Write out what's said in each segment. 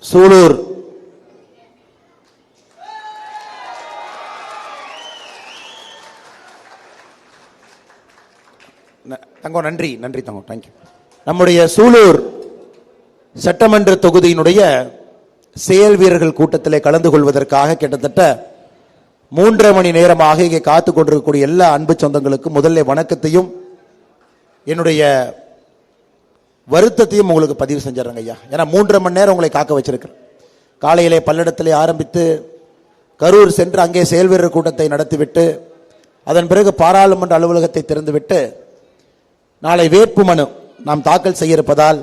சூலூர் தங்கம், நன்றி நன்றி தங்கம், தேங்க்யூ. நம்முடைய சூலூர் சட்டமன்ற தொகுதியினுடைய செயல் வீரர்கள் கூட்டத்திலே கலந்து கொள்வதற்காக கிட்டத்தட்ட 3.5 மணி நேரமாக இங்கே காத்து கொண்டிருக்கக்கூடிய எல்லா அன்பு சொந்தங்களுக்கும் முதல்ல வணக்கத்தையும் என்னுடைய வருத்தத்தையும் உங்களுக்கு பதிவு செஞ்சிடறேங்க ஐயா. ஏன்னா 3.5 மணி நேரம் உங்களை காக்க வச்சிருக்கிறேன். காலையிலே பல்லடத்திலே ஆரம்பித்து கரூர் சென்று அங்கே செயல் வீரர் கூட்டத்தை நடத்திவிட்டு அதன் பிறகு பாராளுமன்ற அலுவலகத்தை திறந்துவிட்டு நாளை வேட்புமனு நாம் தாக்கல் செய்ய இருப்பதால்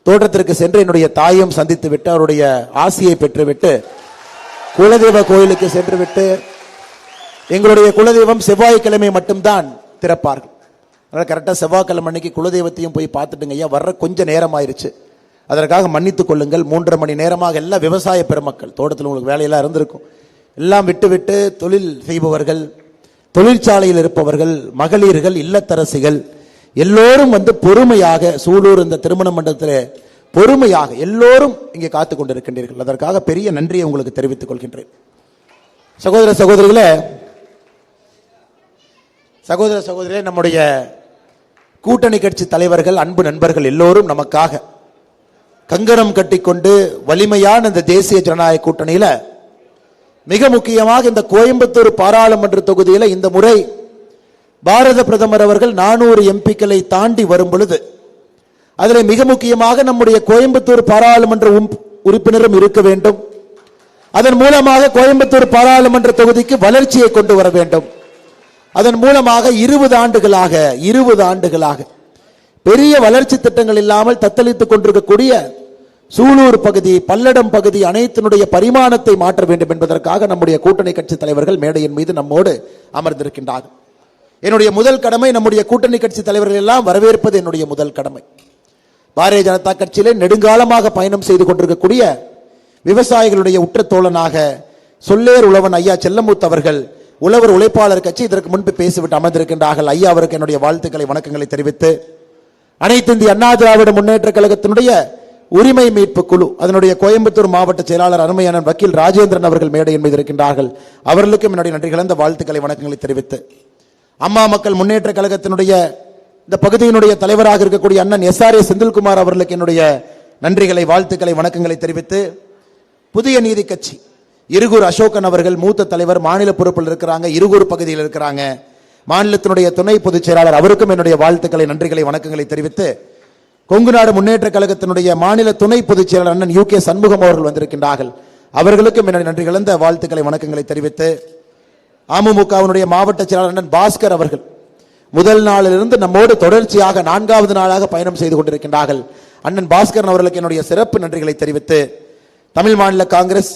தோட்டத்திற்கு சென்று என்னுடைய தாயும் சந்தித்து விட்டு அவருடைய ஆசியை பெற்றுவிட்டு குலதெய்வ கோயிலுக்கு சென்று விட்டு, எங்களுடைய குலதெய்வம் செவ்வாய்க்கிழமை மட்டும்தான் திறப்பார்கள். அதனால் கரெக்டாக செவ்வாய்க்கிழமை அன்னைக்கு குலதெய்வத்தையும் போய் பார்த்துட்டுங்க ஐயா. வர்ற கொஞ்சம் நேரம் ஆயிடுச்சு, அதற்காக மன்னித்துக் கொள்ளுங்கள். 3.5 மணி நேரமாக எல்லா விவசாய பெருமக்கள், தோட்டத்தில் உங்களுக்கு வேலையெல்லாம் இருந்திருக்கும், எல்லாம் விட்டு தொழில் செய்பவர்கள், தொழிற்சாலையில் இருப்பவர்கள், மகளிர்கள், இல்லத்தரசிகள் எல்லோரும் பொறுமையாக சூலூர் இந்த திருமண மண்டபத்தில் பொறுமையாக எல்லோரும் இங்கே காத்து கொண்டிருக்கின்றீர்கள். அதற்காக பெரிய நன்றியை உங்களுக்கு தெரிவித்துக் கொள்கின்றேன். சகோதர சகோதரிகளே, நம்முடைய கூட்டணி கட்சி தலைவர்கள், அன்பு நண்பர்கள் எல்லோரும் நமக்காக கங்கணம் கட்டிக்கொண்டு வலிமையான இந்த தேசிய ஜனநாயக கூட்டணியில மிக முக்கியமாக இந்த கோயம்புத்தூர் பாராளுமன்ற தொகுதியில் இந்த முறை பாரத பிரதமர் அவர்கள் 400 எம்பிக்களை தாண்டி வரும் பொழுது அதில் மிக முக்கியமாக நம்முடைய கோயம்புத்தூர் பாராளுமன்ற உறுப்பினரும் இருக்க வேண்டும். அதன் மூலமாக கோயம்புத்தூர் பாராளுமன்ற தொகுதிக்கு வளர்ச்சியை கொண்டு வர வேண்டும். அதன் மூலமாக 20 ஆண்டுகளாக பெரிய வளர்ச்சி திட்டங்கள் இல்லாமல் தத்தளித்துக் கொண்டிருக்கக்கூடிய சூலூர் பகுதி, பல்லடம் பகுதி அனைத்தினுடைய பரிமாணத்தை மாற்ற வேண்டும் என்பதற்காக நம்முடைய கூட்டணி கட்சி தலைவர்கள் மேடையின் மீது நம்மோடு அமர்ந்திருக்கின்றார்கள். என்னுடைய முதல் கடமை நம்முடைய கூட்டணி கட்சி தலைவர்கள் எல்லாம் வரவேற்பது என்னுடைய முதல் கடமை. பாரதிய ஜனதா கட்சியிலே நெடுங்காலமாக பயணம் செய்து கொண்டிருக்கக்கூடிய விவசாயிகளுடைய உற்ற தோழனாக சொல்லேர் உழவன் ஐயா செல்லமுத்து அவர்கள் உழவர் உழைப்பாளர் கட்சி இதற்கு முன்பு பேசிவிட்டு அமர்ந்திருக்கின்றார்கள். ஐயா அவருக்கு என்னுடைய வாழ்த்துக்களை, வணக்கங்களை தெரிவித்து, அனைத்து இந்திய அண்ணா திராவிட முன்னேற்ற கழகத்தினுடைய உரிமை மீட்பு குழு அதனுடைய கோயம்புத்தூர் மாவட்ட செயலாளர் அருமையான வக்கீல் ராஜேந்திரன் அவர்கள் மேடையின் மீது இருக்கின்றார்கள். அவர்களுக்கும் என்னுடைய நன்றி கலந்த வாழ்த்துக்களை, வணக்கங்களை தெரிவித்து, அம்மா மக்கள் முன்னேற்ற கழகத்தினுடைய இந்த பகுதியினுடைய தலைவராக இருக்கக்கூடிய அண்ணன் SRA செந்தில்குமார் அவர்களுக்கு என்னுடைய நன்றிகளை, வாழ்த்துக்களை, வணக்கங்களை தெரிவித்து, புதிய நீதி கட்சி இருகூர் அசோகன் அவர்கள் மூத்த தலைவர், மாநில பொறுப்பில் இருக்கிறாங்க, இருகூர் பகுதியில் இருக்கிறாங்க, மாநிலத்தினுடைய துணை பொதுச் செயலாளர், அவருக்கும் என்னுடைய வாழ்த்துக்களை, நன்றிகளை, வணக்கங்களை தெரிவித்து, கொங்கு நாடு முன்னேற்ற கழகத்தினுடைய மாநில துணை பொதுச் செயலாளர் அண்ணன் UK சண்முகம் அவர்கள் வந்திருக்கின்றார்கள். அவர்களுக்கும் என்னுடைய நன்றி கலந்த வாழ்த்துக்களை, வணக்கங்களை தெரிவித்து, அமமுகவினுடைய மாவட்ட செயலாளர் அண்ணன் பாஸ்கர் அவர்கள் முதல் நாளிலிருந்து நம்மோடு தொடர்ச்சியாக 4வது நாளாக பயணம் செய்து கொண்டிருக்கின்றார்கள். அண்ணன் பாஸ்கர் அவர்களுக்கு என்னுடைய சிறப்பு நன்றிகளை தெரிவித்து, தமிழ் மாநில காங்கிரஸ்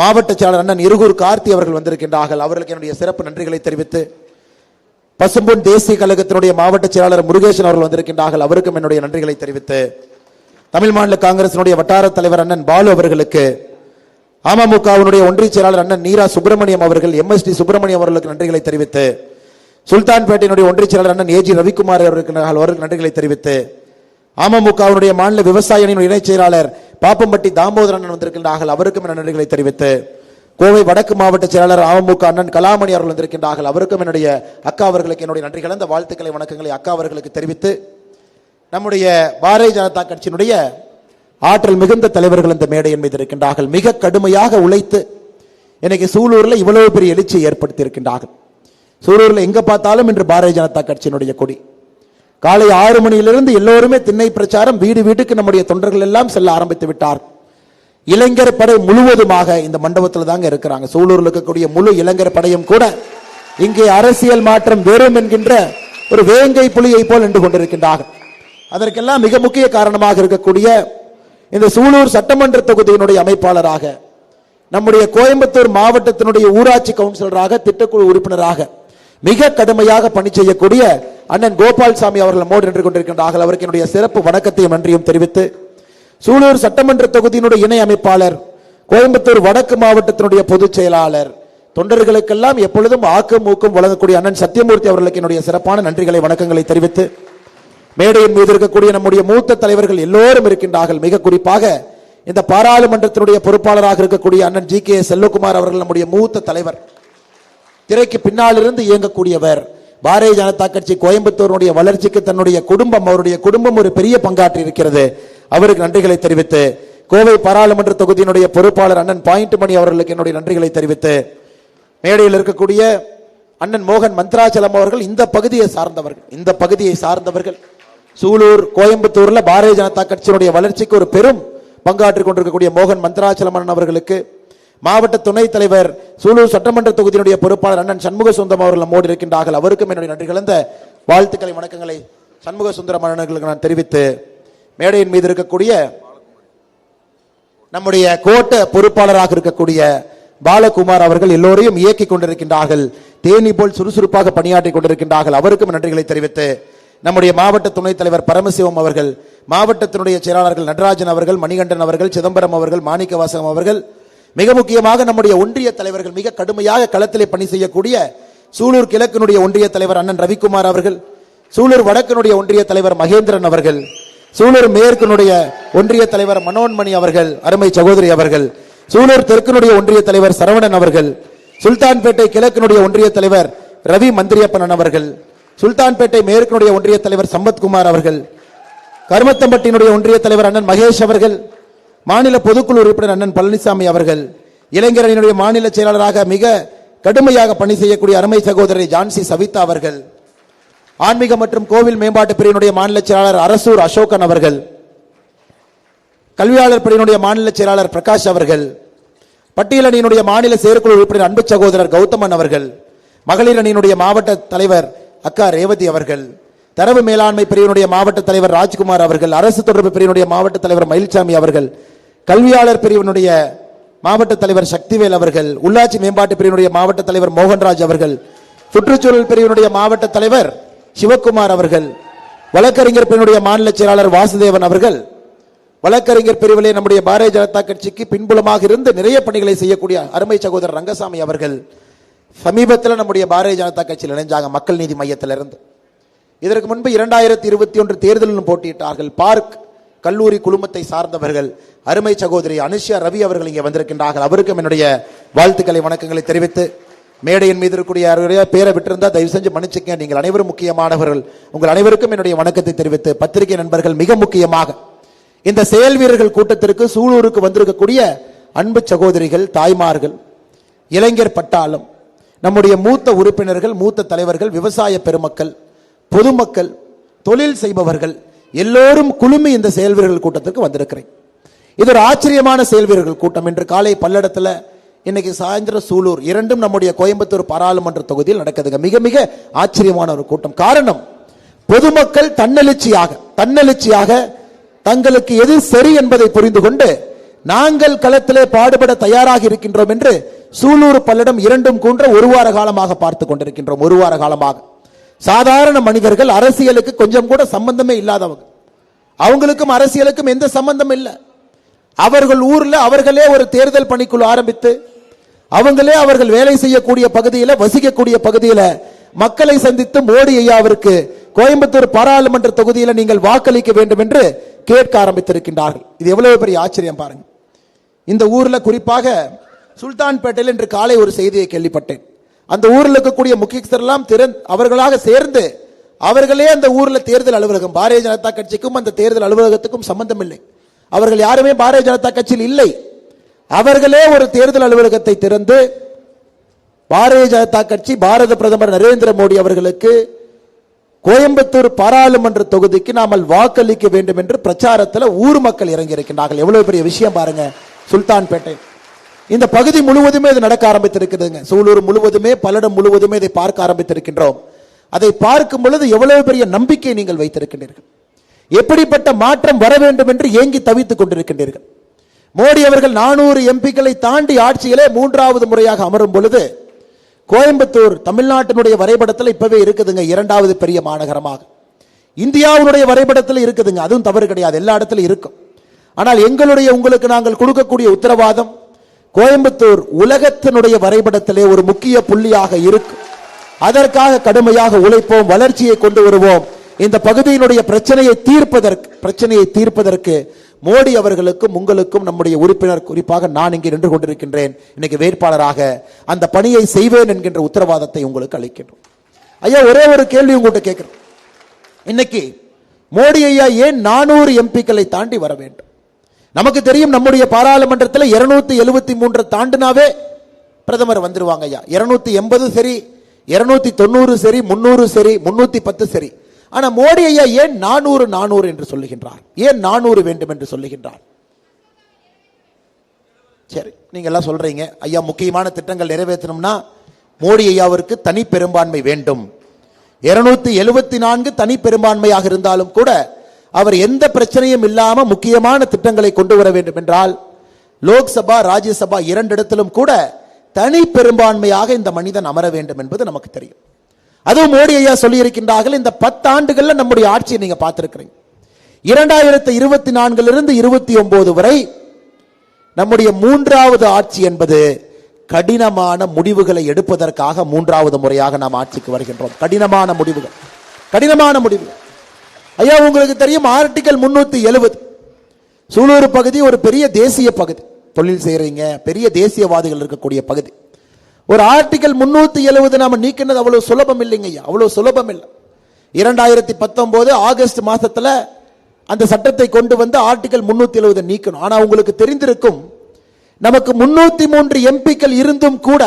மாவட்ட செயலாளர் அண்ணன் இருகூர் கார்த்தி அவர்கள் வந்திருக்கின்றார்கள். அவர்களுக்கு என்னுடைய சிறப்பு நன்றிகளை தெரிவித்து, பசும்பொன் தேசிய கழகத்தினுடைய மாவட்ட செயலாளர் முருகேசன் அவர்கள் வந்திருக்கின்றார்கள். அவருக்கும் என்னுடைய நன்றிகளை தெரிவித்து, தமிழ் மாநில காங்கிரசினுடைய வட்டார தலைவர் அண்ணன் பாலு அவர்களுக்கு, அமமுகவினுடைய ஒன்றிய செயலாளர் அண்ணன் நீரா சுப்பிரமணியம் அவர்கள், MSD சுப்பிரமணியம் அவர்களுக்கு நன்றிகளை தெரிவித்து, சுல்தான்பேட்டையினுடைய ஒன்றிய செயலாளர் அண்ணன் AG ரவிக்குமார் அவர்களுக்கு நன்றிகளை தெரிவித்து, அமமுகவினுடைய மாநில விவசாய அணியின் இணைச் செயலாளர் பாப்பம்பட்டி தாமோதரன் வந்திருக்கின்றார்கள். அவருக்கும் நன்றிகளை தெரிவித்து, கோவை வடக்கு மாவட்ட செயலாளர் அமமுக அண்ணன் கலாமணி அவர்கள் வந்திருக்கின்றார்கள். அவருக்கும் என்னுடைய அக்கா அவர்களுக்கு என்னுடைய நன்றி கலந்த வாழ்த்துக்களை, வணக்கங்களை அக்கா அவர்களுக்கு தெரிவித்து, நம்முடைய பாரதிய ஜனதா கட்சியினுடைய ஆற்றல் மிகுந்த தலைவர்கள் இந்த மேடையின் மீது இருக்கின்றார்கள். மிக கடுமையாக உழைத்து இன்னைக்கு சூலூர்ல இவ்வளவு பெரிய எழுச்சியை ஏற்படுத்தி இருக்கின்றார்கள். சூலூர்ல எங்க பார்த்தாலும் இன்று பாரதிய ஜனதா கட்சியினுடைய கொடி. காலை 6 மணியிலிருந்து எல்லோருமே திண்ணை பிரச்சாரம், வீடு வீட்டுக்கு நம்முடைய தொண்டர்கள் எல்லாம் செல்ல ஆரம்பித்து விட்டார். இளைஞர் படை முழுவதுமாக இந்த மண்டபத்தில் தாங்க இருக்கிறாங்க. சூலூரில் இருக்கக்கூடிய முழு இளைஞர் படையும் கூட இங்கே அரசியல் மாற்றம் வெறும் என்கின்ற ஒரு வேங்கை புலியை போல் நின்று கொண்டிருக்கின்றார்கள். அதற்கெல்லாம் மிக முக்கிய காரணமாக இருக்கக்கூடிய இந்த சூலூர் சட்டமன்ற தொகுதியினுடைய அமைப்பாளராக, நம்முடைய கோயம்புத்தூர் மாவட்டத்தினுடைய ஊராட்சி கவுன்சிலராக, திட்டக்குழு உறுப்பினராக மிக கடுமையாக பணி செய்யக்கூடிய அண்ணன் கோபால்சாமி அவர்கள் நம்மோடு நின்று கொண்டிருக்கின்றார்கள். அவருக்கு என்னுடைய சிறப்பு வணக்கத்தையும் நன்றியும் தெரிவித்து, சூலூர் சட்டமன்ற தொகுதியினுடைய இணை அமைப்பாளர், கோயம்புத்தூர் வடக்கு மாவட்டத்தினுடைய பொதுச் செயலாளர், தொண்டர்களுக்கெல்லாம் எப்பொழுதும் ஆக்கம் ஊக்கம் வழங்கக்கூடிய அண்ணன் சத்தியமூர்த்தி அவர்களுக்கு என்னுடைய சிறப்பான நன்றிகளை, வணக்கங்களை தெரிவித்து, மேடையின் மீது இருக்கக்கூடிய நம்முடைய மூத்த தலைவர்கள் எல்லோரும் இருக்கின்றார்கள். மிக குறிப்பாக இந்த பாராளுமன்றத்தினுடைய பொறுப்பாளராக இருக்கக்கூடிய அண்ணன் ஜி.கே. செல்வகுமார் அவர்கள் நம்முடைய மூத்த தலைவர், திரைக்கு பின்னால் இருந்து இயங்கக்கூடியவர். பாரதிய ஜனதா கட்சி கோயம்புத்தூருடைய வளர்ச்சிக்கு தன்னுடைய குடும்பம், அவருடைய குடும்பம் ஒரு பெரிய பங்காற்றி இருக்கிறது. அவருக்கு நன்றிகளை தெரிவித்து, கோவை பாராளுமன்ற தொகுதியினுடைய பொறுப்பாளர் அண்ணன் பாயிண்ட் மணி அவர்களுக்கு என்னுடைய நன்றிகளை தெரிவித்து, மேடையில் இருக்கக்கூடிய அண்ணன் மோகன் மந்த்ராச்சலம் அவர்கள் இந்த பகுதியை சார்ந்தவர்கள் சூலூர் கோயம்புத்தூர்ல பாரதிய ஜனதா கட்சியினுடைய வளர்ச்சிக்கு ஒரு பெரும் பங்காற்றிக் கொண்டிருக்கக்கூடிய மோகன் மந்த்ராச்சலம் அண்ணன் அவர்களுக்கு, மாவட்ட துணைத் தலைவர் சூலூர் சட்டமன்ற தொகுதியினுடைய பொறுப்பாளர் அண்ணன் சண்முக சுந்தரம் அவர்கள் நம்மோடு இருக்கின்றார்கள். அவருக்கும் என்னுடைய நன்றி கலந்த வாழ்த்துக்களை வணக்கங்களை சண்முக சுந்தரம் அண்ணர்களுக்கு நான் தெரிவித்து, மேடையின் மீது இருக்கக்கூடிய நம்முடைய கோட்ட பொறுப்பாளராக இருக்கக்கூடிய பாலகுமார் அவர்கள் எல்லோரையும் இயக்கிக் கொண்டிருக்கின்றார்கள். தேனி போல் சுறுசுறுப்பாக பணியாற்றிக் கொண்டிருக்கின்றார்கள். அவருக்கும் நன்றிகளை தெரிவித்து, நம்முடைய மாவட்ட துணைத் தலைவர் பரமசிவம் அவர்கள், மாவட்டத்தினுடைய செயலாளர்கள் நடராஜன் அவர்கள், மணிகண்டன் அவர்கள், சிதம்பரம் அவர்கள், மாணிக்கவாசகம் அவர்கள், மிக முக்கியமாக நம்முடைய ஒன்றிய தலைவர்கள், மிக கடுமையாக களத்திலே பணி செய்யக்கூடிய சூலூர் கிழக்கினுடைய ஒன்றிய தலைவர் அண்ணன் ரவிக்குமார் அவர்கள், சூலூர் வடக்கினுடைய ஒன்றிய தலைவர் மகேந்திரன் அவர்கள், சூலூர் மேற்கினுடைய ஒன்றிய தலைவர் மனோன்மணி அவர்கள், அருமை சகோதரி அவர்கள், சூலூர் தெற்கினுடைய ஒன்றிய தலைவர் சரவணன் அவர்கள், சுல்தான்பேட்டை கிழக்கினுடைய ஒன்றிய தலைவர் ரவி மந்திரியப்பன் அவர்கள், சுல்தான்பேட்டை மேற்கினுடைய ஒன்றிய தலைவர் சம்பத்குமார் அவர்கள், கருமத்தம்பட்டியினுடைய ஒன்றிய தலைவர் அண்ணன் மகேஷ் அவர்கள், மாநில பொதுக்குழு உறுப்பினர் அண்ணன் பழனிசாமி அவர்கள், இளைஞரணியினுடைய மாநில செயலாளராக மிக கடுமையாக பணி செய்யக்கூடிய அருமை சகோதரி ஜான்சி சவிதா அவர்கள், ஆன்மீக மற்றும் கோவில் மேம்பாட்டு பிரிவினுடைய மாநில செயலாளர் அரசூர் அசோகன் அவர்கள், கல்வியாளர் பிரிவினுடைய மாநில செயலாளர் பிரகாஷ் அவர்கள், பட்டியல் அணியினுடைய மாநில செயற்குழு உறுப்பினர் அன்பு சகோதரர் கௌதமன் அவர்கள், மகளிர் அணியினுடைய மாவட்ட தலைவர் அக்கா ரேவதி அவர்கள், தரவு மேலாண்மை பிரிவினுடைய மாவட்ட தலைவர் ராஜ்குமார் அவர்கள், அரசு தொடர்பு பிரிவினுடைய மாவட்ட தலைவர் மயில்சாமி அவர்கள், கல்வியாளர் பிரிவினுடைய மாவட்ட தலைவர் சக்திவேல் அவர்கள், உள்ளாட்சி மேம்பாட்டு பிரிவினுடைய மாவட்ட தலைவர் மோகன்ராஜ் அவர்கள், சுற்றுச்சூழல் பிரிவினுடைய மாவட்ட தலைவர் சிவக்குமார் அவர்கள், வழக்கறிஞர் பிரிவினுடைய மாநில செயலாளர் வாசுதேவன் அவர்கள், வழக்கறிஞர் பிரிவிலே நம்முடைய பாரதிய ஜனதா கட்சிக்கு பின்புலமாக இருந்து நிறைய பணிகளை செய்யக்கூடிய அருமை சகோதரர் ரங்கசாமி அவர்கள் சமீபத்தில் நம்முடைய பாரதிய ஜனதா கட்சியில் இணைஞ்சாங்க, மக்கள் நீதி மையத்திலிருந்து. இதற்கு முன்பு 2021 தேர்தலிலும் போட்டியிட்டார்கள். பார்க் கல்லூரி குழுமத்தை சார்ந்தவர்கள் அருமை சகோதரி அனுஷா ரவி அவர்கள் இங்கே வந்திருக்கின்றார்கள். அவருக்கும் என்னுடைய வாழ்த்துக்களை வணக்கங்களை தெரிவித்து, மேடையின் மீது இருக்கக்கூடிய பேரை விட்டிருந்தா தயவு செஞ்சு மன்னிச்சுக்க, நீங்கள் அனைவரும் முக்கியமானவர்கள். உங்கள் அனைவருக்கும் என்னுடைய வணக்கத்தை தெரிவித்து, பத்திரிகை நண்பர்கள், மிக முக்கியமாக இந்த செயல் வீரர்கள் கூட்டத்திற்கு சூலூருக்கு வந்திருக்கக்கூடிய அன்பு சகோதரிகள், தாய்மார்கள், இளைஞர் பட்டாளம், நம்முடைய மூத்த உறுப்பினர்கள், மூத்த தலைவர்கள், விவசாய பெருமக்கள், பொதுமக்கள், தொழில் செய்பவர்கள் எல்லோரும் குழுமி இந்த செயல் வீரர்கள் கூட்டத்திற்கு வந்திருக்கிறேன். இது ஒரு ஆச்சரியமான செயல் வீரர்கள் கூட்டம். இன்று காலை பல்லடத்தில், இன்னைக்கு சாயந்தரம் சூலூர், இரண்டும் நம்முடைய கோயம்புத்தூர் பாராளுமன்ற தொகுதியில் நடக்குதுங்க. மிக மிக ஆச்சரியமான ஒரு கூட்டம். காரணம், பொதுமக்கள் தன்னெழுச்சியாக தங்களுக்கு எது சரி என்பதை புரிந்து கொண்டு நாங்கள் களத்திலே பாடுபட தயாராக இருக்கின்றோம் என்று சூலூர் பல்லடம் இரண்டும் கூன்ற ஒரு வார காலமாக பார்த்து கொண்டிருக்கின்றோம். ஒரு வார காலமாக சாதாரண மனிதர்கள், அரசியலுக்கு கொஞ்சம் கூட சம்பந்தமே இல்லாதவங்க, அவங்களுக்கும் அரசியலுக்கும் எந்த சம்பந்தம் இல்லை. அவர்கள் ஊர்ல அவர்களே ஒரு தேர்தல் பணிக்குழு ஆரம்பித்து அவங்களே அவர்கள் வேலை செய்யக்கூடிய பகுதியில், வசிக்கக்கூடிய பகுதியில் மக்களை சந்தித்து மோடி ஐயாவிற்கு கோயம்புத்தூர் பாராளுமன்ற தொகுதியில் நீங்கள் வாக்களிக்க வேண்டும் என்று கேட்க ஆரம்பித்திருக்கின்றார்கள். இது எவ்வளவு பெரிய ஆச்சரியம் பாருங்க. இந்த ஊர்ல குறிப்பாக சுல்தான்பேட்டையில் இன்று காலை ஒரு செய்தியை கேள்விப்பட்டேன். அந்த ஊரில் இருக்கக்கூடிய முக்கியஸ்தர் எல்லாம் அவர்களாக சேர்ந்து அவர்களே அந்த ஊர்ல தேர்தல் அலுவலகம், பாரதிய ஜனதா கட்சிக்கும் அந்த தேர்தல் அலுவலகத்துக்கும் சம்பந்தம் இல்லை, அவர்கள் யாருமே பாரதிய ஜனதா கட்சியில் இல்லை, அவர்களே ஒரு தேர்தல் அலுவலகத்தை திறந்து பாரதிய ஜனதா கட்சி, பாரத பிரதமர் நரேந்திர மோடி அவர்களுக்கு கோயம்புத்தூர் பாராளுமன்ற தொகுதிக்கு நாமல் வாக்களிக்க வேண்டும் என்று பிரச்சாரத்தில் ஊர் மக்கள் இறங்கி இருக்கின்றார்கள். எவ்வளவு பெரிய விஷயம் பாருங்க. சுல்தான்பேட்டை இந்த பகுதி முழுவதுமே இது நடக்க ஆரம்பித்திருக்குதுங்க. சூலூர் முழுவதுமே, பல்லடம் முழுவதுமே இதை பார்க்க ஆரம்பித்திருக்கின்றோம். அதை பார்க்கும் பொழுது எவ்வளவு பெரிய நம்பிக்கை நீங்கள் வைத்திருக்கின்றீர்கள், எப்படிப்பட்ட மாற்றம் வர வேண்டும் என்று ஏங்கி தவித்துக் கொண்டிருக்கின்றீர்கள். மோடி அவர்கள் 400 எம்பிக்களை தாண்டி ஆட்சியிலே 3வது முறையாக அமரும் பொழுது கோயம்புத்தூர் தமிழ்நாட்டினுடைய வரைபடத்தில் இப்பவே இருக்குதுங்க, 2வது பெரிய மாநகரமாக. இந்தியாவுடைய வரைபடத்தில் இருக்குதுங்க, அதுவும் தவறு கிடையாது, எல்லா இடத்திலும் இருக்கும். ஆனால் எங்களுடைய உங்களுக்கு நாங்கள் கொடுக்கக்கூடிய உத்தரவாதம், கோயம்புத்தூர் உலகத்தினுடைய வரைபடத்திலே ஒரு முக்கிய புள்ளியாக இருக்கும். அதற்காக கடுமையாக உழைப்போம், வளர்ச்சியை கொண்டு வருவோம். இந்த பகுதியினுடைய பிரச்சனையை தீர்ப்பதற்கு மோடி அவர்களுக்கும் உங்களுக்கும் நம்முடைய உறுப்பினர், குறிப்பாக நான் இங்கே நின்று கொண்டிருக்கின்றேன் இன்னைக்கு வேட்பாளராக, அந்த பணியை செய்வேன் என்கின்ற உத்தரவாதத்தை உங்களுக்கு அளிக்கின்றோம். ஐயா, ஒரே ஒரு கேள்வி உங்கள்கிட்ட கேட்கிறேன். இன்னைக்கு மோடி ஐயா ஏன் 400 எம்பிக்களை தாண்டி வர வேண்டும்? நமக்கு தெரியும் நம்முடைய பாராளுமன்றத்தில் 273 தாண்டினாவே பிரதமர் வந்துருவாங்க ஐயா. 280 சரி, 290 சரி, 300 சரி, 310 சரி. ஆனா மோடி ஐயா ஏன் 400 என்று சொல்லுகின்றார்? ஏன் 400 வேண்டும் என்று சொல்லுகின்றார்? சரி, நீங்க எல்லாம் சொல்றீங்க ஐயா முக்கியமான திட்டங்கள் நிறைவேற்றணும்னா மோடி ஐயாவிற்கு தனி பெரும்பான்மை வேண்டும். 274 தனி பெரும்பான்மையாக இருந்தாலும் கூட அவர் எந்த பிரச்சனையும் இல்லாம முக்கியமான திட்டங்களை கொண்டு வர வேண்டும் என்றால் லோக்சபா ராஜ்யசபா 2 இடத்திலும் கூட தனி பெரும்பான்மையாக இந்த மனிதன் அமர வேண்டும் என்பது நமக்கு தெரியும். அதுவும் மோடி ஐயா சொல்லி இருக்கின்றார்கள். இந்த 10 ஆண்டுகள்ல நம்முடைய ஆட்சியை நீங்க பார்த்திருக்கிறீங்க. 2024 29 வரை நம்முடைய 3வது ஆட்சி என்பது கடினமான முடிவுகளை எடுப்பதற்காக 3வது முறையாக நாம் ஆட்சிக்கு வருகின்றோம். கடினமான முடிவுகள். ஐயா, உங்களுக்கு தெரியும் ஆர்டிகல் 370 சூலூர் பகுதி ஒரு பெரிய தேசிய பகுதி, தொழில் செய்யறீங்க, பெரிய தேசியவாதிகள் இருக்கக்கூடிய பகுதி. ஒரு ஆர்டிகல் 370 நாம நீக்கினது அவ்வளவு சுலபம் இல்லைங்க ஐயா, அவ்வளவு சுலபம் இல்லை. 2019 ஆகஸ்ட் மாசத்துல அந்த சட்டத்தை கொண்டு வந்து ஆர்டிகல் 370 நீக்கணும். ஆனா உங்களுக்கு தெரிந்திருக்கும், நமக்கு 303 எம்பிக்கள் இருந்தும் கூட,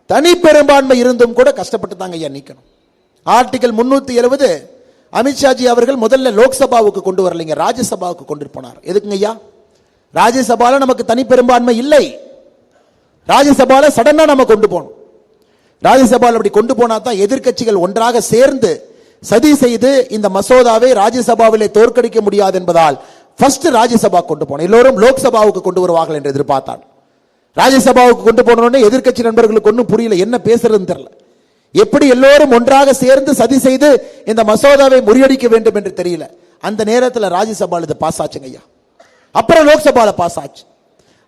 தனி பெரும்பான்மை இருந்தும் கூட கஷ்டப்பட்டு தாங்க ஐயா நீக்கணும். ஆர்டிகல் 370 அமித்ஷாஜி அவர்கள் முதல்ல லோக்சபாவுக்கு கொண்டு வரலைங்க, ராஜ்யசபாவுக்கு கொண்டு போனார். எதுக்குங்க ஐயா? ராஜ்யசபால நமக்கு தனி பெரும்பான்மை இல்லை. ராஜ்யசபால சடனா நம்ம கொண்டு போனோம். ராஜ்யசபால அப்படி கொண்டு போனா தான் எதிர்க்கட்சிகள் ஒன்றாக சேர்ந்து சதி செய்து இந்த மசோதாவை ராஜ்யசபாவிலே தோற்கடிக்க முடியாது என்பதால் ஃபர்ஸ்ட் ராஜ்யசபா கொண்டு போனோம். எல்லோரும் லோக்சபாவுக்கு கொண்டு வருவார்கள் என்று எதிர்பார்த்தார். ராஜ்யசபாவுக்கு கொண்டு போனோடனே எதிர்க்கட்சி நண்பர்களுக்கு ஒன்றும் புரியல, என்ன பேசுறதுன்னு தெரியல. எப்படி எல்லோரும் ஒன்றாக சேர்ந்து சதி செய்து இந்த மசோதாவை முறியடிக்க வேண்டும் என்று தெரியல. அந்த நேரத்தில் ராஜ்யசபால இது பாஸ் ஆச்சுங்க ஐயா. அப்புறம் லோக்சபால பாஸ் ஆச்சு.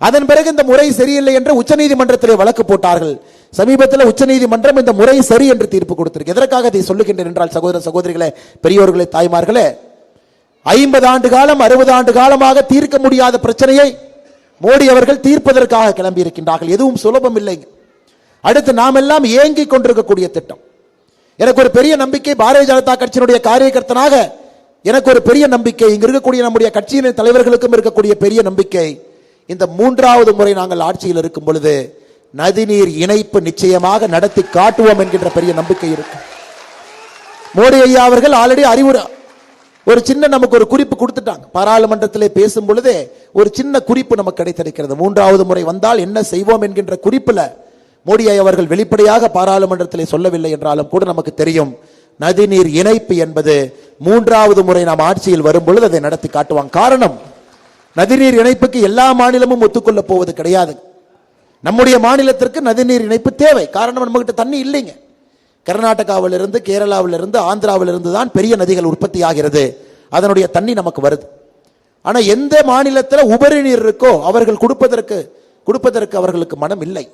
அதன் பிறகு இந்த முறை சரியில்லை என்று உச்சநீதிமன்றத்திலே வழக்கு போட்டார்கள். சமீபத்தில் உச்சநீதிமன்றம் இந்த முறை சரி என்று தீர்ப்பு கொடுத்திருக்கு. எதற்காக இதை சொல்லுகின்றேன் என்றால், சகோதர சகோதரிகளே, பெரியோர்களே, தாய்மார்களே, 50 ஆண்டு காலம் 60 ஆண்டு காலமாக தீர்க்க முடியாத பிரச்சனையை மோடி அவர்கள் தீர்ப்பதற்காக கிளம்பி இருக்கின்றார்கள். எதுவும் சுலபம் இல்லைங்க. அடுத்து நாம் எல்லாம் ஏங்கிக் கொண்டிருக்கக்கூடிய திட்டம், எனக்கு ஒரு பெரிய நம்பிக்கை, பாரதிய ஜனதா கட்சியினுடைய காரியகர்த்தனாக எனக்கு ஒரு பெரிய நம்பிக்கை, இங்க இருக்கக்கூடிய நம்முடைய கட்சியின் தலைவர்களுக்கும் இருக்கக்கூடிய பெரிய நம்பிக்கை, இந்த 3வது முறை நாங்கள் ஆட்சியில் இருக்கும் பொழுது நதிநீர் இணைப்பு நிச்சயமாக நடத்தி காட்டுவோம் என்கின்ற பெரிய நம்பிக்கை இருக்கு. மோடி ஐயா அவர்கள் ஆல்ரெடி அறிவுரை ஒரு சின்ன நமக்கு ஒரு குறிப்பு கொடுத்துட்டாங்க. பாராளுமன்றத்திலே பேசும் பொழுதே ஒரு சின்ன குறிப்பு நமக்கு கிடைத்திருக்கிறது. 3வது முறை வந்தால் என்ன செய்வோம் என்கின்ற குறிப்புல மோடி ஐயா அவர்கள் வெளிப்படையாக பாராளுமன்றத்திலே சொல்லவில்லை என்றாலும் கூட நமக்கு தெரியும், நதிநீர் இணைப்பு என்பது 3வது முறை நாம் ஆட்சியில் வரும் பொழுது அதை நடத்தி காட்டுவாங்க. காரணம், நதிநீர் இணைப்புக்கு எல்லா மாநிலமும் ஒத்துக்கொள்ள போவது கிடையாது. நம்முடைய மாநிலத்திற்கு நதிநீர் இணைப்பு தேவை. காரணம், நம்ம கிட்ட தண்ணி இல்லைங்க. கர்நாடகாவிலிருந்து, கேரளாவிலிருந்து, ஆந்திராவிலிருந்து தான் பெரிய நதிகள் உற்பத்தி ஆகிறது. அதனுடைய தண்ணி நமக்கு வருது. ஆனா எந்த மாநிலத்தில் உபரி நீர் இருக்கோ அவர்கள் கொடுப்பதற்கு அவர்களுக்கு மனம் இல்லை.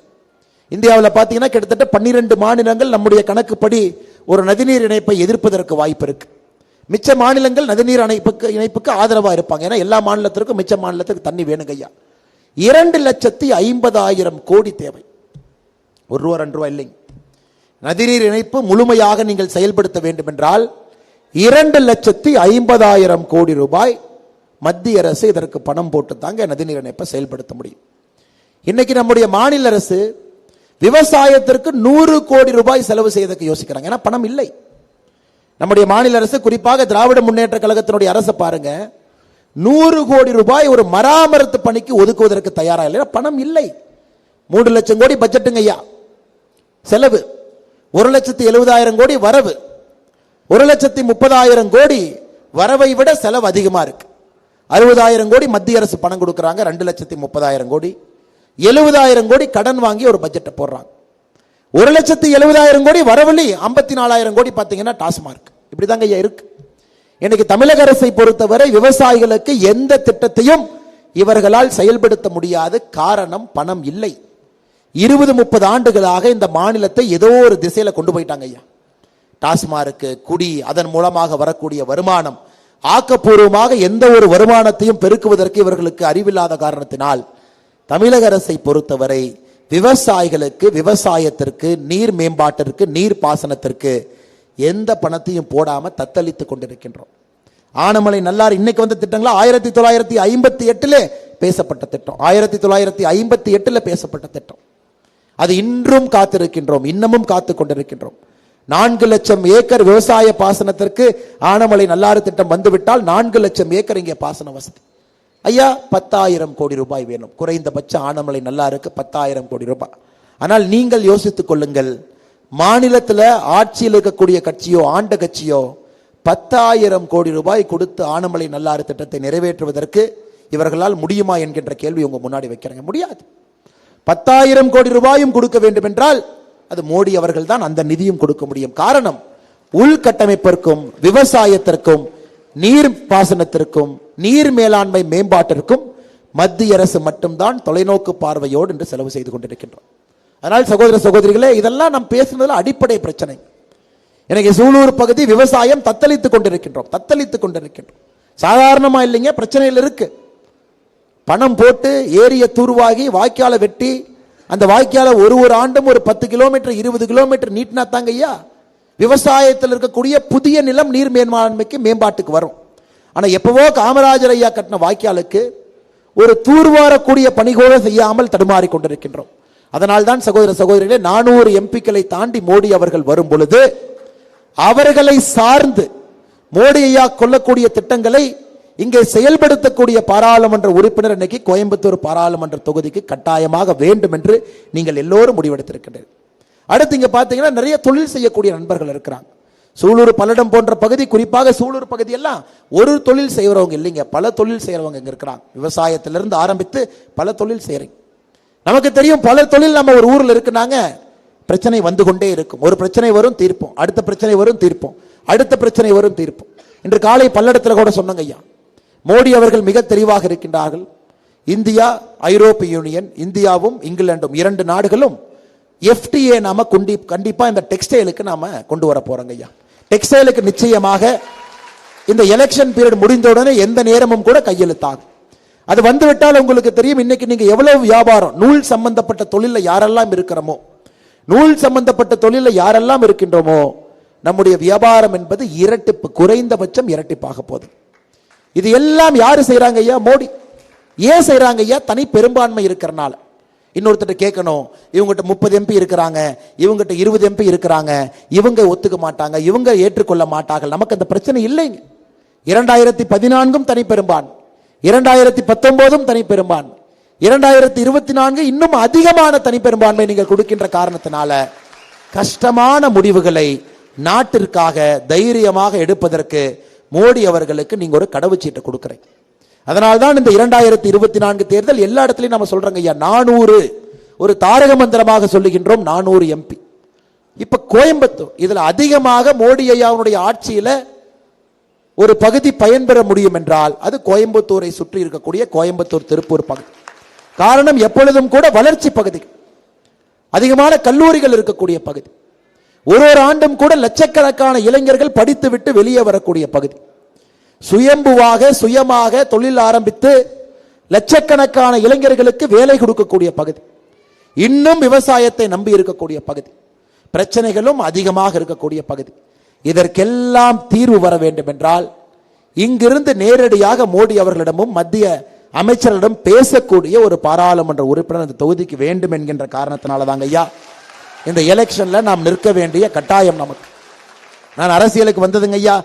இந்தியாவில் பார்த்தீங்கன்னா கிட்டத்தட்ட 12 மாநிலங்கள் நம்முடைய கணக்குப்படி ஒரு நதிநீர் இணைப்பை எதிர்ப்பதற்கு வாய்ப்பு இருக்கு. மிச்ச மாநிலங்கள் நதிநீர் இணைப்புக்கு ஆதரவா இருப்பாங்க. ஏன்னா எல்லா மாநிலத்திற்கும் மிச்ச மாநிலத்துக்கு தண்ணி வேணுங்க ஐயா. 2,50,000 கோடி தேவை. ₹1 ₹2 இல்லைங்க. நதிநீர் இணைப்பு முழுமையாக நீங்கள் செயல்படுத்த வேண்டும் என்றால் 2,50,000 கோடி ரூபாய் மத்திய அரசு இதற்கு பணம் போட்டு தாங்க நதிநீர் இணைப்பை செயல்படுத்த முடியும். இன்னைக்கு நம்முடைய மாநில அரசு விவசாயத்திற்கு 100 கோடி ரூபாய் செலவு செய்வதற்கு யோசிக்கிறாங்க. ஏன்னா பணம் இல்லை. நம்முடைய மாநில அரசு, குறிப்பாக திராவிட முன்னேற்ற கழகத்தினுடைய அரசு பாருங்க, 100 கோடி ரூபாய் ஒரு மராமத்து பணிக்கு ஒதுக்குவதற்கு தயாரா இல்லை. பணம் இல்லை. 3 லட்சம் கோடி பட்ஜெட்டுங்க ஐயா செலவு, 1,70,000 கோடி வரவு, 1,30,000 கோடி வரவை விட செலவு அதிகமா இருக்கு. 60,000 கோடி மத்திய அரசு பணம் கொடுக்கறாங்க, 2,30,000 கோடி, 70,000 கோடி கடன் வாங்கி ஒரு பட்ஜெட்டை போடுறாங்க. 1,70,000 கோடி வரவில்லை, 54,000 கோடி பார்த்தீங்கன்னா டாஸ்மார்க். இப்படிதாங்க ஐயா இருக்கு. இன்னைக்கு தமிழக அரசை பொறுத்தவரை விவசாயிகளுக்கு எந்த திட்டத்தையும் இவர்களால் செயல்படுத்த முடியாது. காரணம், பணம் இல்லை. 20-30 ஆண்டுகளாக இந்த மாநிலத்தை ஏதோ ஒரு திசையில கொண்டு போயிட்டாங்க ஐயா. டாஸ்மார்க்கு, குடி, அதன் மூலமாக வரக்கூடிய வருமானம், ஆக்கப்பூர்வமாக எந்த ஒரு வருமானத்தையும் பெருக்குவதற்கு இவர்களுக்கு அறிவில்லாத காரணத்தினால் தமிழக அரசை பொறுத்தவரை விவசாயிகளுக்கு, விவசாயத்திற்கு, நீர் மேம்பாட்டிற்கு, நீர் பாசனத்திற்கு எந்த பணத்தையும் போடாம தத்தளித்துக் கொண்டிருக்கின்றோம். ஆனமலை நல்லாறு இன்னைக்கு வந்த திட்டங்களா 1958 பேசப்பட்ட திட்டம், 1958 பேசப்பட்ட திட்டம். அது இன்றும் காத்திருக்கின்றோம், இன்னமும் காத்து கொண்டிருக்கின்றோம். 4 லட்சம் ஏக்கர் விவசாய பாசனத்திற்கு ஆனமலை நல்லாறு திட்டம் வந்துவிட்டால் 4 லட்சம் ஏக்கர் இங்கே பாசன வசதி. ஐயா 10,000 கோடி ரூபாய் வேணும் குறைந்தபட்ச ஆனமலை நல்லாருக்கு 10,000 கோடி ரூபாய். ஆனால் நீங்கள் யோசித்துக் கொள்ளுங்கள், மாநிலத்தில் ஆட்சியில் இருக்கக்கூடிய கட்சியோ ஆண்ட கட்சியோ 10,000 கோடி ரூபாய் கொடுத்து ஆனமலை நல்லாறு திட்டத்தை நிறைவேற்றுவதற்கு இவர்களால் முடியுமா என்கின்ற கேள்வி உங்க முன்னாடி வைக்கிறாங்க. முடியாது. 10,000 கோடி ரூபாயும் கொடுக்க வேண்டும் என்றால் அது மோடி அவர்கள் தான் அந்த நிதியும் கொடுக்க முடியும். காரணம், உள்கட்டமைப்பிற்கும் விவசாயத்திற்கும் நீர் பாசனத்திற்கும் நீர் மேலாண்மை மேம்பாட்டிற்கும் மத்திய அரசு மட்டும்தான் தொலைநோக்கு பார்வையோடு என்று செலவு செய்து கொண்டிருக்கின்றோம். அதனால் சகோதர சகோதரிகளே, இதெல்லாம் நாம் பேசுனதுல அடிப்படை பிரச்சனை. எனக்கு சூலூர் பகுதி விவசாயம் தத்தளித்துக் கொண்டிருக்கின்றோம். சாதாரணமா இல்லைங்க, பிரச்சனையில் இருக்கு. பணம் போட்டு ஏரிய தூர்வாகி வாய்க்கால வெட்டி அந்த வாய்க்கால ஒரு ஆண்டும் ஒரு 10 கிலோமீட்டர் 20 கிலோமீட்டர் நீட்டினா தாங்க ஐயா விவசாயத்தில் இருக்கக்கூடிய புதிய நிலம் நீர் மேம்பான்மைக்கு மேம்பாட்டுக்கு வரும். ஆனா எப்பவோ காமராஜர் ஐயா கட்டின வாய்க்காலுக்கு ஒரு தூர்வாரக்கூடிய பணி கூட செய்யாமல் தடுமாறி கொண்டிருக்கின்றோம். அதனால் தான் சகோதர சகோதரிகளே, 400 எம்பிக்களை தாண்டி மோடி அவர்கள் வரும் பொழுது அவர்களை சார்ந்து மோடி ஐயா கொள்ளக்கூடிய திட்டங்களை இங்கே செயல்படுத்தக்கூடிய பாராளுமன்ற உறுப்பினர் இன்னைக்கு கோயம்புத்தூர் பாராளுமன்ற தொகுதிக்கு கட்டாயமாக வேண்டும் என்று நீங்கள் எல்லோரும் முடிவெடுத்திருக்கின்றனர். அடுத்து இங்க பாத்தீங்கன்னா நிறைய தொழில் செய்யக்கூடிய நண்பர்கள் இருக்கிறாங்க. சூலூர் பல்லடம் போன்ற பகுதி, குறிப்பாக சூலூர் பகுதி எல்லாம் ஒரு தொழில் செய்யறவங்க இல்லைங்க, பல தொழில் செய்யறவங்க இங்க இருக்கிறாங்க. விவசாயத்திலிருந்து ஆரம்பித்து பல தொழில் செய்யறீங்க. நமக்கு தெரியும் பல தொழில் நம்ம ஒரு ஊர்ல இருக்குனாங்க, பிரச்சனை வந்து கொண்டே இருக்கும். ஒரு பிரச்சனை வரும் தீர்ப்போம், அடுத்த பிரச்சனை வரும் தீர்ப்போம், அடுத்த பிரச்சனை வரும் தீர்ப்போம். இன்று காலை பல்லடத்தில் கூட சொன்னாங்க ஐயா, மோடி அவர்கள் மிக தெளிவாக இருக்கின்றார்கள். இந்தியா, ஐரோப்பிய யூனியன், இந்தியாவும் இங்கிலாந்தும் 2 நாடுகளும் FTA நாம கண்டிப்பா இந்த டெக்ஸ்டைலுக்கு நாம கொண்டு வர போறோங்க ஐயா. டெக்ஸ்டைலுக்கு நிச்சயமாக இந்த எலெக்ஷன் பீரியட் முடிந்தவுடனே எந்த நேரமும் கூட கையெழுத்தாகும். அது வந்துவிட்டால் உங்களுக்கு தெரியும், இன்னைக்கு நீங்க எவ்வளவு வியாபாரம் நூல் சம்பந்தப்பட்ட தொழில யாரெல்லாம் இருக்கிறோமோ, நூல் சம்பந்தப்பட்ட தொழில யாரெல்லாம் இருக்கின்றோமோ, நம்முடைய வியாபாரம் என்பது இரட்டிப்பு, குறைந்தபட்சம் இரட்டிப்பாக போகுது. இது எல்லாம் யாரு செய்யறாங்க ஐயா? மோடி. ஏன் செய்யறாங்க ஐயா? தனி பெரும்பான்மை இருக்கிறனால. இன்னொருத்தர் கேட்கணும், இவங்ககிட்ட 30 MP இருக்கிறாங்க, இவங்ககிட்ட 20 MP இருக்கிறாங்க, இவங்க ஒத்துக்க மாட்டாங்க, இவங்க ஏற்றுக்கொள்ள மாட்டார்கள். நமக்கு அந்த பிரச்சனை இல்லைங்க. 2014 தனி பெரும்பான்மை, 2019 தனி பெரும்பான்மை, 2024 இன்னும் அதிகமான தனி பெரும்பான்மை நீங்கள் கொடுக்கின்ற காரணத்தினால கஷ்டமான முடிவுகளை நாட்டிற்காக தைரியமாக எடுப்பதற்கு மோடி அவர்களுக்கு நீங்க ஒரு கடவுச்சீட்டை கொடுக்கிறீங்க. அதனால்தான் இந்த 2024 தேர்தல் எல்லா இடத்துலையும் நம்ம சொல்றோங்க ஐயா, 400 ஒரு தாரக மந்திரமாக சொல்லுகின்றோம், 400 MP. இப்ப கோயம்புத்தூர் இதுல அதிகமாக மோடி ஐயாவுடைய ஆட்சியில ஒரு பகுதி பயன்பெற முடியும் என்றால் அது கோயம்புத்தூரை சுற்றி இருக்கக்கூடிய கோயம்புத்தூர் திருப்பூர் பகுதி. காரணம், எப்பொழுதும் கூட வளர்ச்சி பகுதி, அதிகமான கல்லூரிகள் இருக்கக்கூடிய பகுதி, ஒரு ஆண்டும் கூட லட்சக்கணக்கான இளைஞர்கள் படித்துவிட்டு வெளியே வரக்கூடிய பகுதி, சுயம்புவாக சுயமாக தொழில் ஆரம்பித்து லட்சக்கணக்கான இளைஞர்களுக்கு வேலை கொடுக்கக்கூடிய பகுதி, இன்னும் விவசாயத்தை நம்பி இருக்கக்கூடிய பகுதி, பிரச்சனைகளும் அதிகமாக இருக்கக்கூடிய பகுதி. இதற்கெல்லாம் தீர்வு வர வேண்டும் என்றால் இங்கிருந்து நேரடியாக மோடி அவர்களிடமும் மத்திய அமைச்சர்களிடம் பேசக்கூடிய ஒரு பாராளுமன்ற உறுப்பினர் இந்த தொகுதிக்கு வேண்டும் என்கின்ற காரணத்தினால தாங்க ஐயா இந்த எலெக்ஷன்ல நாம் நிற்க வேண்டிய கட்டாயம் நமக்கு. நான் அரசியலுக்கு வந்ததுங்க ஐயா,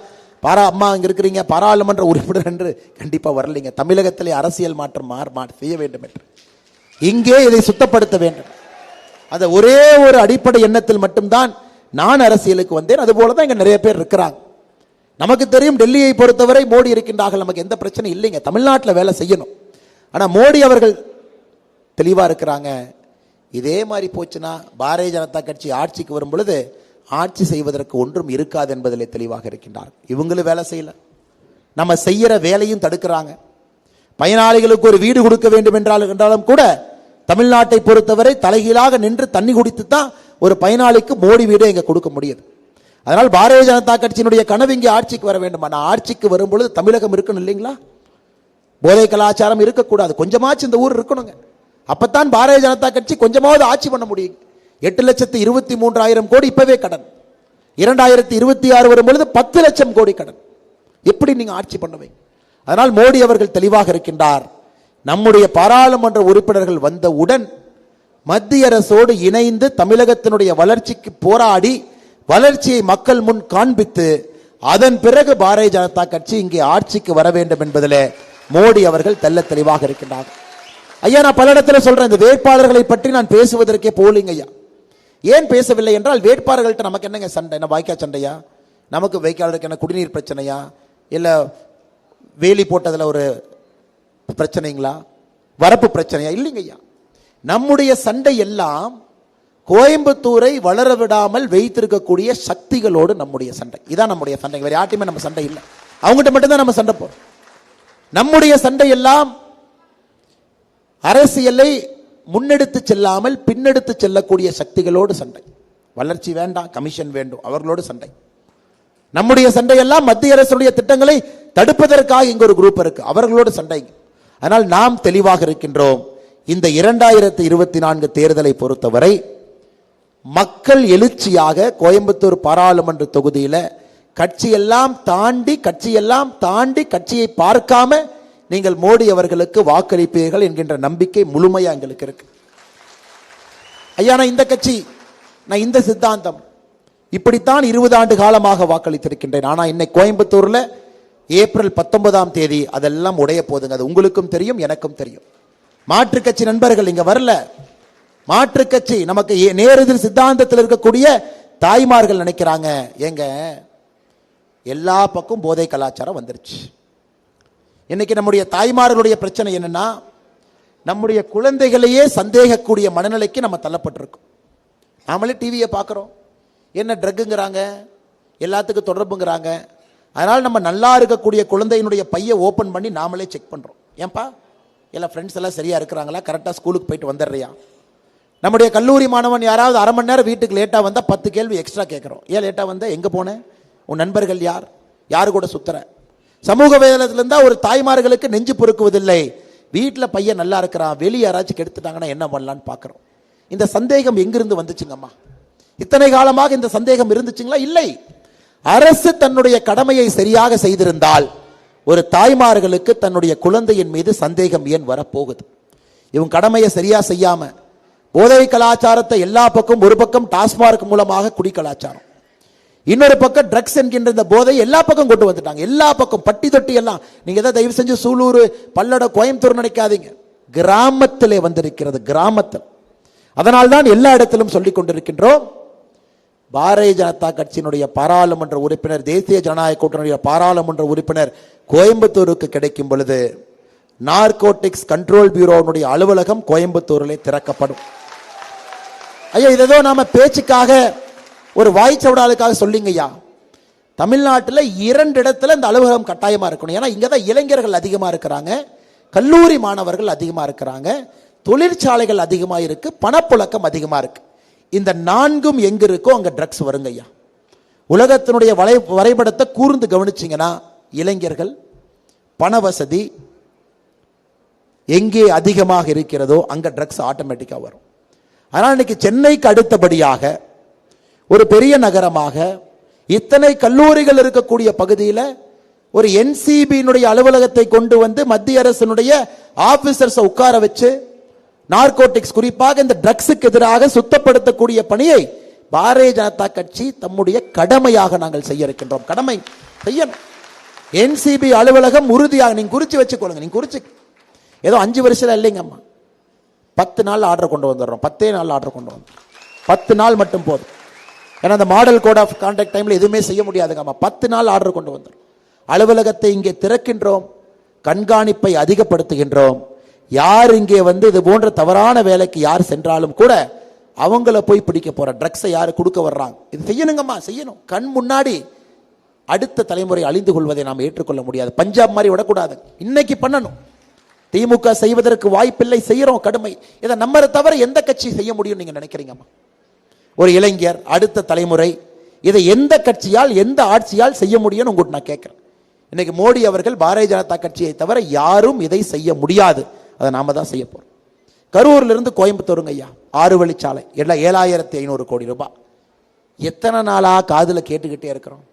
அம்மா இங்க இருக்கிறீங்க பாராளுமன்ற உறுப்பினர் என்று கண்டிப்பா வரலைங்க. தமிழகத்திலே அரசியல் மாற்றம் செய்ய வேண்டும் என்று இங்கே இதை சுத்தப்படுத்த வேண்டும். அந்த ஒரே ஒரு அடிப்படை எண்ணத்தில் மட்டும்தான் நான் அரசியலுக்கு வந்தேன். அது போலதான் இங்க நிறைய பேர் இருக்கிறாங்க. நமக்கு தெரியும், டெல்லியை பொறுத்தவரை மோடி இருக்கின்றார்கள், நமக்கு எந்த பிரச்சனை இல்லைங்க, தமிழ்நாட்டில் வேலை செய்யணும். ஆனா மோடி அவர்கள் தெளிவா இருக்கிறாங்க. இதே மாதிரி போச்சுன்னா பாரதிய ஜனதா கட்சி ஆட்சிக்கு வரும் பொழுது ஆட்சி செய்வதற்கு ஒன்றும் இருக்காது என்பதிலே தெளிவாக இருக்கின்றார். இவங்களும் வேலை செய்யல, நம்ம செய்யற வேலையும் தடுக்கிறாங்க. பயனாளிகளுக்கு ஒரு வீடு கொடுக்க வேண்டும் என்றாலும் கூட தமிழ்நாட்டை பொறுத்தவரை தலைகீழாக நின்று தண்ணி குடித்து தான் ஒரு பயனாளிக்கு மோடி வீடு இங்க கொடுக்க முடியுது. அதனால் பாரதிய ஜனதா கட்சியினுடைய கனவு இங்கே ஆட்சிக்கு வர வேண்டும். ஆனால் ஆட்சிக்கு வரும்பொழுது தமிழகம் இருக்கணும் இல்லைங்களா? போதை கலாச்சாரம் இருக்கக்கூடாது. கொஞ்சமாச்சு இந்த ஊர் இருக்கணுங்க. அப்பத்தான் பாரதிய ஜனதா கட்சி கொஞ்சமாவது ஆட்சி பண்ண முடியும். 8,23,000 கோடி இப்பவே கடன். 2026 வரும்பொழுது 10 லட்சம் கோடி கடன். எப்படி நீங்க ஆட்சி பண்ணுவீங்க? அதனால் மோடி அவர்கள் தெளிவாக இருக்கின்றார். நம்முடைய பாராளுமன்ற உறுப்பினர்கள் வந்தவுடன் மத்திய அரசோடு இணைந்து தமிழகத்தினுடைய வளர்ச்சிக்கு போராடி வளர்ச்சியை மக்கள் முன் காண்பித்து அதன் பிறகு பாரதிய ஜனதா கட்சி இங்கே ஆட்சிக்கு வர வேண்டும் என்பதில் மோடி அவர்கள் தெல்ல தெளிவாக இருக்கின்றார். ஐயா, நான் பல இடத்துல சொல்றேன், இந்த வேட்பாளர்களை பற்றி நான் பேசுவதற்கே போலிங்க ஐயா. ஏன் பேசவில்லை என்றால், வேட்பாளர்கள்ட்ட நமக்கு என்னங்க சண்டை? என்ன வாய்க்கா சண்டையா? நமக்கு வேட்பாளருக்கு என்ன குடிநீர் பிரச்சனையா? இல்ல வேலி போட்டதுல ஒரு பிரச்சனைங்களா? வரப்பு பிரச்சனையா? இல்லைங்க ஐயா. நம்முடைய சண்டை எல்லாம் கோயம்புத்தூரை வளர விடாமல் வைத்திருக்கக்கூடிய சக்திகளோடு நம்முடைய சண்டை. இதான் நம்முடைய சண்டை. வேற யார்ட்டையுமே நம்ம சண்டை இல்லை. அவங்ககிட்ட மட்டும்தான் நம்ம சண்டை போறோம். நம்முடைய சண்டை எல்லாம் அரசியலை முன்னெடுத்து செல்லாமல் பின்னெடுத்து செல்லக்கூடிய சக்திகளோடு சண்டை. வளர்ச்சி வேண்டாம், கமிஷன் வேண்டும், அவர்களோடு சண்டை. நம்முடைய சண்டை எல்லாம் மத்திய அரசுடைய திட்டங்களை தடுப்பதற்காக இங்க ஒரு குரூப் இருக்கு, அவர்களோடு சண்டை. ஆனால் நாம் தெளிவாக இருக்கின்றோம். இந்த 2024 தேர்தலை பொறுத்தவரை மக்கள் எழுச்சியாக கோயம்புத்தூர் பாராளுமன்ற தொகுதியில கட்சியெல்லாம் தாண்டி கட்சியை பார்க்காம நீங்கள் மோடி அவர்களுக்கு வாக்களிப்பீர்கள் என்கின்ற நம்பிக்கை முழுமையா எங்களுக்கு இருக்கு. ஐயா, நான் இந்த கட்சி, நான் இந்த சித்தாந்தம், இப்படித்தான் 20 ஆண்டு காலமாக வாக்களித்திருக்கின்றேன். ஆனா இன்னைக்கு கோயம்புத்தூர்ல ஏப்ரல் 19ஆம் தேதி அதெல்லாம் உடைய போதுங்க. அது உங்களுக்கும் தெரியும், எனக்கும் தெரியும். மாற்று கட்சி நண்பர்கள் இங்க வரல. மாற்று கட்சி நமக்கு நேரெதிர் சித்தாந்தத்தில் இருக்கக்கூடிய தாய்மார்கள் நினைக்கிறாங்க, ஏங்க எல்லா பக்கம் போதை கலாச்சாரம் வந்துருச்சு. இன்னைக்கு நம்முடைய தாய்மார்களுடைய பிரச்சனை என்னன்னா, நம்முடைய குழந்தைகளையே சந்தேகக்கூடிய மனநிலைக்கு நம்ம தள்ளப்பட்டிருக்கோம். நாமளே டிவியை பார்க்குறோம், என்ன ட்ரக்குங்கிறாங்க, எல்லாத்துக்கும் தொடர்புங்கிறாங்க. அதனால் நம்ம நல்லா இருக்கக்கூடிய குழந்தையினுடைய பையை ஓப்பன் பண்ணி நாமளே செக் பண்ணுறோம். ஏன்பா எல்லா ஃப்ரெண்ட்ஸ் எல்லாம் சரியா இருக்கிறாங்களா, கரெக்டாக ஸ்கூலுக்கு போயிட்டு வந்துடுறியா? நம்முடைய கல்லூரி மாணவன் யாராவது அரை மணி நேரம் வீட்டுக்கு லேட்டாக வந்தால் 10 கேள்வி எக்ஸ்ட்ரா கேட்குறோம். ஏன் லேட்டாக வந்த, எங்கே போனேன், உன் நண்பர்கள் யார், யாரு கூட சுத்துற? சமூக வேதனத்தில் இருந்தால் ஒரு தாய்மார்களுக்கு நெஞ்சு பொறுக்குவதில்லை. வீட்டில் பையன் நல்லா இருக்கிறான், வெளியே யாராச்சும் கெடுத்துட்டாங்கன்னா என்ன பண்ணலான்னு பார்க்குறோம். இந்த சந்தேகம் எங்கிருந்து வந்துச்சுங்கம்மா? இத்தனை காலமாக இந்த சந்தேகம் இருந்துச்சுங்களா? இல்லை. அரசு தன்னுடைய கடமையை சரியாக செய்திருந்தால் ஒரு தாய்மார்களுக்கு தன்னுடைய குழந்தையின் மீது சந்தேகம் ஏன் வரப்போகுது? இவங்க கடமையை சரியா செய்யாம போதை கலாச்சாரத்தை எல்லா பக்கம், ஒரு பக்கம் டாஸ்மார்க் மூலமாக குடி கலாச்சாரம், இன்னொரு பக்கம் ட்ரக்ஸ் என்கின்ற இந்த போதை எல்லா பக்கம் கொண்டு வந்துட்டாங்க. எல்லா பக்கம் பட்டி தொட்டி எல்லாம். நீங்க எதாவது தயவு செஞ்சு சூலூர், பல்லட, கோயம்புத்தூர் நினைக்காதீங்க, கிராமத்திலே வந்திருக்கிறது, கிராமத்தில். அதனால்தான் எல்லா இடத்திலும் சொல்லிக் கொண்டிருக்கின்றோம். பாரதிய ஜனதா கட்சியினுடைய பாராளுமன்ற உறுப்பினர், தேசிய ஜனநாயக கூட்டணியுடைய பாராளுமன்ற உறுப்பினர் கோயம்புத்தூருக்கு கிடைக்கும் பொழுது நார்கோட்டிக்ஸ் கண்ட்ரோல் பியூரோனுடைய அலுவலகம் கோயம்புத்தூரிலே திறக்கப்படும். ஐயா, இதோ நாம பேச்சுக்காக ஒரு வாய்ச்சவடாலுக்காக சொல்லிங்க ஐயா. தமிழ்நாட்டில் 2 இடத்துல இந்த அலுவலகம் கட்டாயமா இருக்கணும். ஏன்னா இங்கதான் இளைஞர்கள் அதிகமா இருக்கிறாங்க, கல்லூரி மாணவர்கள் அதிகமா இருக்கிறாங்க, தொழிற்சாலைகள் அதிகமா இருக்கு, பணப்புழக்கம் அதிகமா இருக்கு. இந்த 4ம் எங்க இருக்கோ அங்க ட்ரக்ஸ் வருங்க ஐயா. உலகத்தினுடைய வரைபடத்தை கூர்ந்து கவனிச்சிங்கன்னா இளைஞர்கள், பண வசதி எங்கே அதிகமாக இருக்கிறதோ அங்க ட்ரக்ஸ் ஆட்டோமேட்டிக்கா வரும். ஆனால் இன்னைக்கு சென்னைக்கு அடுத்தபடியாக ஒரு பெரிய நகரமாக இத்தனை கல்லூரிகள் இருக்கக்கூடிய பகுதியில் ஒரு என்சிபியினுடைய அலுவலகத்தை கொண்டு வந்து மத்திய அரசினுடைய ஆபீசர்ஸ் உட்கார வச்சு நார்கோட்டிக்ஸ், குறிப்பாக இந்த ட்ரக்ஸுக்கு எதிராக சுத்தப்படுத்தக்கூடிய பணியை பாரதிய ஜனதா கட்சி தம்முடைய கடமையாக நாங்கள் செய்ய இருக்கின்றோம். கடமை செய்யணும். என்சிபி அலுவலகம் உறுதியாக நீங்க குறிச்சு வச்சுக்கொள்ளுங்க. நீங்க குறிச்சு ஏதோ 5 வருஷம் இல்லைங்கம்மா, 10 நாள் ஆர்டர் கொண்டு வந்துடுறோம். 10 நாள் ஆர்டர் கொண்டு வந்தோம். 10 நாள் மட்டும் போதும். ஏன்னா அந்த மாடல் கோட் ஆஃப் கான்டாக்ட் டைம்ல எதுவுமே செய்ய முடியாதுங்கம்மா. 10 நாள் ஆர்டர் கொண்டு வந்துடும். அலுவலகத்தை இங்கே திறக்கின்றோம், கண்காணிப்பை அதிகப்படுத்துகின்றோம். யார் இங்கே வந்து இது போன்ற தவறான வேலைக்கு யார் சென்றாலும் கூட அவங்கள போய் பிடிக்க போற, ட்ரக்ஸை யாரு கொடுக்க வர்றாங்க, இது செய்யணுங்கம்மா, செய்யணும். கண் முன்னாடி அடுத்த தலைமுறை அழிந்து கொள்வதை நாம் ஏற்றுக்கொள்ள முடியாது. பஞ்சாப் மாதிரி விடக்கூடாது, இன்னைக்கு பண்ணணும். திமுக செய்வதற்கு வாய்ப்பில்லை, செய்யறோம் கடுமை. இதை நம்ம தவிர எந்த கட்சி செய்ய முடியும் நீங்க நினைக்கிறீங்கம்மா? ஒரு இளைஞர், அடுத்த தலைமுறை இதை எந்த கட்சியால் எந்த ஆட்சியால் செய்ய முடியும்னு உங்களுக்கு நான் கேட்கிறேன். இன்னைக்கு மோடி அவர்கள் பாரதிய ஜனதா கட்சியை தவிர யாரும் இதை செய்ய முடியாது. அதை நாம தான் செய்ய போறோம். கரூர்ல இருந்து கோயம்புத்தூருங்க ஐயா 6 வழிச்சாலை எல்லாம் 7500 கோடி ரூபாய். எத்தனை நாளா காதுல கேட்டுக்கிட்டே இருக்கிறோம்.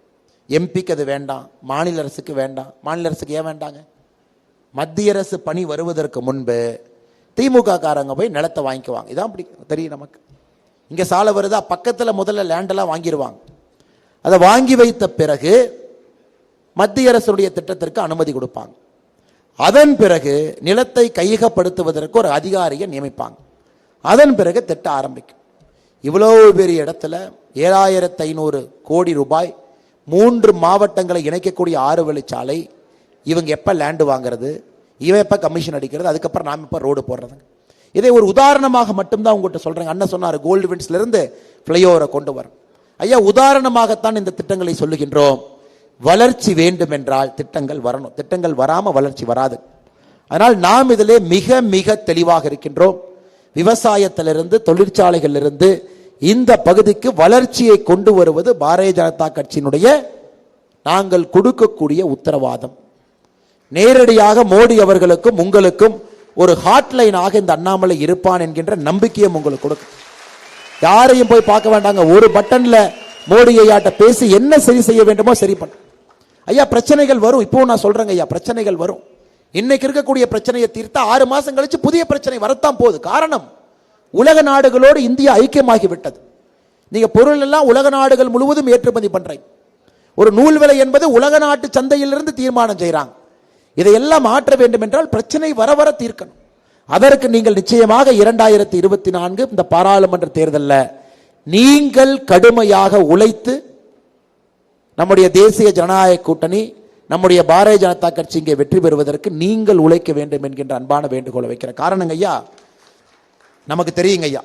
எம்பிக்கு அது வேண்டாம், மாநில அரசுக்கு வேண்டாம். மாநில அரசுக்கு ஏன் வேண்டாங்க? மத்திய அரசு பணி வருவதற்கு முன்பு திமுக காரங்க போய் நிலத்தை வாங்கிக்குவாங்க. இதான் பிடிக்கும் தெரியும் நமக்கு. இங்க சாலை வருதா, பக்கத்துல முதல்ல லேண்டெல்லாம் வாங்கிடுவாங்க. அதை வாங்கி வைத்த பிறகு மத்திய அரசுடைய திட்டத்திற்கு அனுமதி கொடுப்பாங்க. அதன் பிறகு நிலத்தை கையகப்படுத்துவதற்கு ஒரு அதிகாரியை நியமிப்பாங்க. அதன் பிறகு திட்டம் ஆரம்பிக்கும். இவ்வளவு பெரிய இடத்துல 7500 கோடி ரூபாய் 3 மாவட்டங்களை இணைக்கக்கூடிய 6 வழிச்சாலை. இவங்க எப்ப லேண்டு வாங்குறது, இவன் எப்ப கமிஷன் அடிக்கிறது, அதுக்கப்புறம் நாம எப்ப ரோடு போடுறது. இதை ஒரு உதாரணமாக மட்டும்தான் உங்கள்கிட்ட சொல்றேன். அண்ணன் சொன்னார் கோல்டு வின்ஸ்ல இருந்து பிளைஓவரை கொண்டு வரும். ஐயா, உதாரணமாகத்தான் இந்த திட்டங்களை சொல்லுகின்றோம். வளர்ச்சி வேண்டும் என்றால் திட்டங்கள் வரணும். திட்டங்கள் வராம வளர்ச்சி வராது. அதனால் நாம் இதிலே மிக மிக தெளிவாக இருக்கின்றோம். விவசாயத்திலிருந்து தொழிற்சாலைகளிலிருந்து இந்த பகுதிக்கு வளர்ச்சியை கொண்டு வருவது பாரதிய ஜனதா கட்சியினுடைய நாங்கள் கொடுக்கக்கூடிய உத்தரவாதம். நேரடியாக மோடி அவர்களுக்கும் உங்களுக்கும் ஒரு ஹாட்லைனாக இந்த அண்ணாமலை இருப்பான் என்கின்ற நம்பிக்கையும் உங்களுக்கு கொடுக்கும். யாரையும் போய் பார்க்க வேண்டாங்க. ஒரு பட்டன்ல மோடி ஐயாட்ட பேசி என்ன சரி செய்ய வேண்டுமோ சரி பண்ண. ஐயா, பிரச்சனைகள் வரும். இப்போ நான் சொல்றேங்க ஐயா, பிரச்சனைகள் வரும். இன்னைக்கு இருக்கக்கூடிய பிரச்சனையை தீர்த்தா 6 மாசம் கழிச்சு புதிய பிரச்சனை வரத்தான் போகுது. காரணம், உலக நாடுகளோடு இந்தியா ஐக்கியமாகி விட்டது. நீங்க பொருள் எல்லாம் உலக நாடுகள் முழுவதும் ஏற்றுமதி பண்றீங்க. ஒரு நூல் விலை என்பது உலக நாட்டு சந்தையிலிருந்து தீர்மானம் செய்யறாங்க. இதையெல்லாம் மாற்ற வேண்டும் என்றால் பிரச்சனை வர வர தீர்க்கணும். அதற்கு நீங்கள் நிச்சயமாக 2024 இந்த பாராளுமன்ற தேர்தலில் நீங்கள் கடுமையாக உழைத்து நம்முடைய தேசிய ஜனநாயக கூட்டணி நம்முடைய பாரதிய ஜனதா கட்சி இங்கே வெற்றி பெறுவதற்கு நீங்கள் உழைக்க வேண்டும் என்கின்ற அன்பான வேண்டுகோளை வைக்கிற காரணங்க ஐயா, நமக்கு தெரியுங்க ஐயா,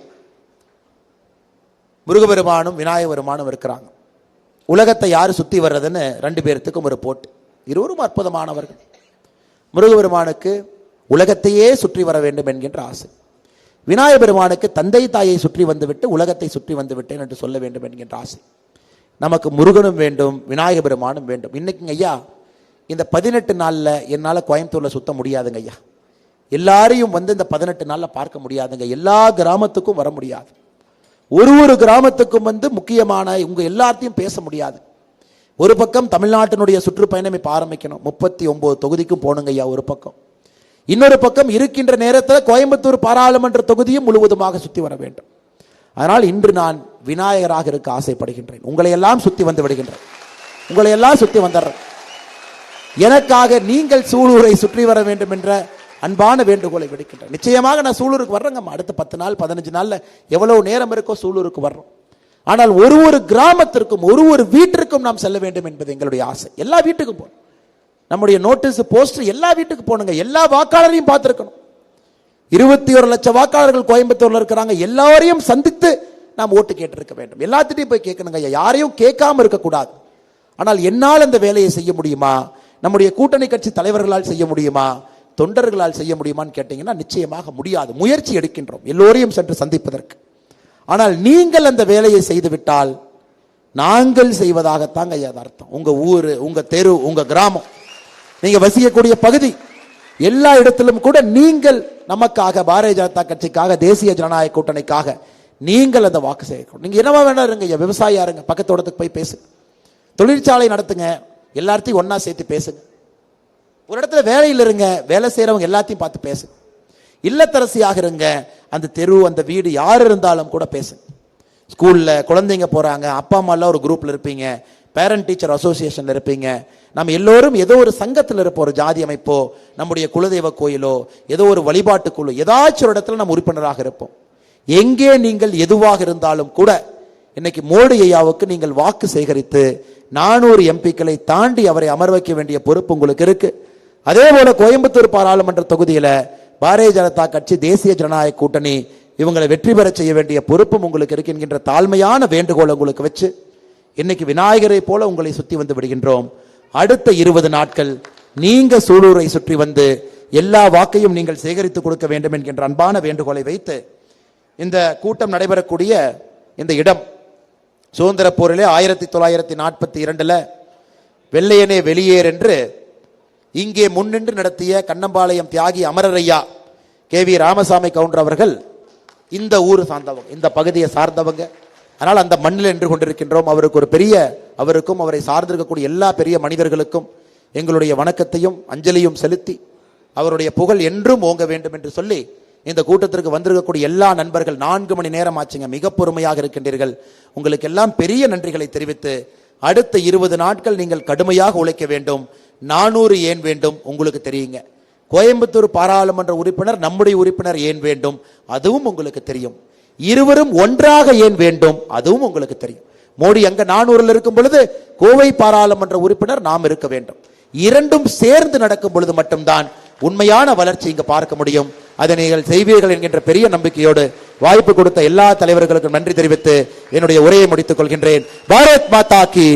முருகபெருமானும் விநாயகபெருமானும் இருக்கிறாங்க. உலகத்தை யாரு சுத்தி வர்றதுன்னு 2 பேர்த்துக்கும் ஒரு போட்டு. இருவரும் அற்புதமானவர்கள். முருகபெருமானுக்கு உலகத்தையே சுற்றி வர வேண்டும் என்கின்ற ஆசை. விநாயகர் பெருமானுக்கு தந்தை தாயை சுற்றி வந்துவிட்டு உலகத்தை சுற்றி வந்து விட்டேன் என்று சொல்ல வேண்டும் என்கின்ற ஆசை. நமக்கு முருகனும் வேண்டும், விநாயகர் பெருமானும் வேண்டும். இன்னைக்குங்க ஐயா, இந்த 18 நாள்ல என்னால் கோயம்புத்தூர்ல சுத்த முடியாதுங்க ஐயா. எல்லாரையும் வந்து இந்த 18 நாள்ல பார்க்க முடியாதுங்க. எல்லா கிராமத்துக்கும் வர முடியாது. ஒரு கிராமத்துக்கும் வந்து முக்கியமான உங்க எல்லாத்தையும் பேச முடியாது. ஒரு பக்கம் தமிழ்நாட்டினுடைய சுற்றுப்பயணம் இப்ப ஆரம்பிக்கணும். 39 தொகுதிக்கும் போகணுங்க ஐயா ஒரு பக்கம். இன்னொரு பக்கம் இருக்கின்ற நேரத்தில் கோயம்புத்தூர் பாராளுமன்ற தொகுதியும் முழுவதுமாக சுத்தி வர வேண்டும். அதனால் இன்று நான் விநாயகராக இருக்க ஆசைப்படுகின்றேன். உங்களை எல்லாம் சுத்தி வந்து விடுகின்றேன். உங்களை எல்லாம் சுத்தி வந்துடுறேன். எனக்காக நீங்கள் சூலூரை சுற்றி வர வேண்டும் என்ற அன்பான வேண்டுகோளை விடுக்கின்றேன். நிச்சயமாக நான் சூலூருக்கு வர்றேங்கம்மா. அடுத்த 10 நாள் 15 நாள்ல எவ்வளவு நேரம் இருக்கோ சூலூருக்கு வர்றோம். ஆனால் ஒரு கிராமத்திற்கும் ஒரு வீட்டிற்கும் நாம் செல்ல வேண்டும் என்பது எங்களுடைய ஆசை. எல்லா வீட்டுக்கும் போகணும். நம்முடைய நோட்டீஸ் போஸ்டர் எல்லா வீட்டுக்கு போனுங்க. எல்லா வாக்காளரையும் பார்த்திருக்கணும். 21 லட்சம் வாக்காளர்கள் கோயம்புத்தூர்ல இருக்கிறாங்க. எல்லாரையும் சந்தித்து நாம் ஓட்டு கேட்டிருக்க வேண்டும். எல்லாத்திட்டையும் போய் கேட்கணுங்க. யாரையும் கேட்காம இருக்கக்கூடாது. ஆனால் என்னால் அந்த வேலையை செய்ய முடியுமா? நம்முடைய கூட்டணி கட்சி தலைவர்களால் செய்ய முடியுமா? தொண்டர்களால் செய்ய முடியுமான்னு கேட்டீங்கன்னா நிச்சயமாக முடியாது. முயற்சி எடுக்கின்றோம் எல்லோரையும் சென்று சந்திப்பதற்கு. ஆனால் நீங்கள் அந்த வேலையை செய்துவிட்டால் நாங்கள் செய்வதாகத்தாங்க அர்த்தம். உங்க ஊரு, உங்க தெரு, உங்க கிராமம், நீங்க வசிக்கக்கூடிய பகுதி, எல்லா இடத்திலும் கூட நீங்கள் நமக்காக, பாரதிய ஜனதா கட்சிக்காக, தேசிய ஜனநாயக கூட்டணிக்காக நீங்கள் அந்த வாக்கு செய்யணும். நீங்க என்னவா வேணா இருங்க, விவசாயியா இருங்க, பக்கத்தோட்டத்துக்கு போய் பேசுங்க, தொழிற்சாலை நடத்துங்க, எல்லாத்தையும் ஒன்னா சேர்த்து பேசுங்க. ஒரு இடத்துல வேலையில் இருங்க, வேலை செய்யறவங்க எல்லாத்தையும் பார்த்து பேசுங்க. இல்லத்தரசியாக இருங்க, அந்த தெரு, அந்த வீடு யார் இருந்தாலும் கூட பேசுங்க. ஸ்கூல்ல குழந்தைங்க போறாங்க, அப்பா அம்மா எல்லாம் ஒரு குரூப்ல இருப்பீங்க, பேரண்ட் டீச்சர் அசோசியேஷன்ல இருப்பீங்க. நம்ம எல்லோரும் ஏதோ ஒரு சங்கத்தில் இருப்போம், ஒரு ஜாதி அமைப்போ, நம்முடைய குலதெய்வ கோயிலோ, ஏதோ ஒரு வழிபாட்டு குழு, ஏதாச்சும் ஒரு இடத்துல நம்ம உறுப்பினராக இருப்போம். எங்கே நீங்கள் எதுவாக இருந்தாலும் கூட இன்னைக்கு மோடி ஐயாவுக்கு நீங்கள் வாக்கு சேகரித்து 400 எம்பிக்களை தாண்டி அவரை அமர வைக்க வேண்டிய பொறுப்பு உங்களுக்கு இருக்கு. அதே போல கோயம்புத்தூர் பாராளுமன்ற தொகுதியில பாரதிய ஜனதா கட்சி, தேசிய ஜனநாயக கூட்டணி இவங்களை வெற்றி பெற செய்ய வேண்டிய பொறுப்பும் உங்களுக்கு இருக்கு என்கின்ற தாழ்மையான வேண்டுகோள் உங்களுக்கு வச்சு இன்னைக்கு விநாயகரை போல உங்களை சுத்தி வந்து விடுகின்றோம். அடுத்த 20 நாட்கள் நீங்க சூலூரை சுற்றி வந்து எல்லா வாக்கையும் நீங்கள் சேகரித்து கொடுக்க வேண்டும் என்கின்ற அன்பான வேண்டுகோளை வைத்து இந்த கூட்டம் நடைபெறக்கூடிய இந்த இடம் சுதந்திர போரிலே 1942 வெள்ளையனே வெளியேறு என்று இங்கே முன்னின்று நடத்திய கண்ணம்பாளையம் தியாகி அமரரையா KV ராமசாமி கவுண்டர் அவர்கள் இந்த ஊர் சார்ந்தவங்க, இந்த பகுதியை சார்ந்தவங்க. அதனால் அந்த மண்ணில் நின்று கொண்டிருக்கின்றோம். அவருக்கு ஒரு பெரிய, அவருக்கும் அவரை சார்ந்திருக்கக்கூடிய எல்லா பெரிய மனிதர்களுக்கும் எங்களுடைய வணக்கத்தையும் அஞ்சலியும் செலுத்தி அவருடைய புகழ் என்றும் ஓங்க வேண்டும் என்று சொல்லி இந்த கூட்டத்திற்கு வந்திருக்கக்கூடிய எல்லா நண்பர்கள் 4 மணி நேரம் ஆச்சுங்க, மிக பொறுமையாக இருக்கின்றீர்கள். உங்களுக்கு எல்லாம் பெரிய நன்றிகளை தெரிவித்து அடுத்த 20 நாட்கள் நீங்கள் கடுமையாக உழைக்க வேண்டும். 400 ஏன் வேண்டும் உங்களுக்கு தெரியுங்க. கோயம்புத்தூர் பாராளுமன்ற உறுப்பினர் நம்முடைய உறுப்பினர் ஏன் வேண்டும் அதுவும் உங்களுக்கு தெரியும். இருவரும் ஒன்றாக ஏன் வேண்டும் அதுவும் உங்களுக்கு தெரியும். மோடி அங்க 400 இருக்கும் பொழுது கோவை பாராளுமன்ற உறுப்பினர் நாம் இருக்க வேண்டும். இரண்டும் சேர்ந்து நடக்கும் பொழுது மட்டும்தான் உண்மையான வளர்ச்சி இங்கு பார்க்க முடியும். அதை நீங்கள் செய்வீர்கள் என்கின்ற பெரிய நம்பிக்கையோடு வாய்ப்பு கொடுத்த எல்லா தலைவர்களுக்கும் நன்றி தெரிவித்து என்னுடைய உரையை முடித்துக் கொள்கின்றேன். பாரத் மாதா கி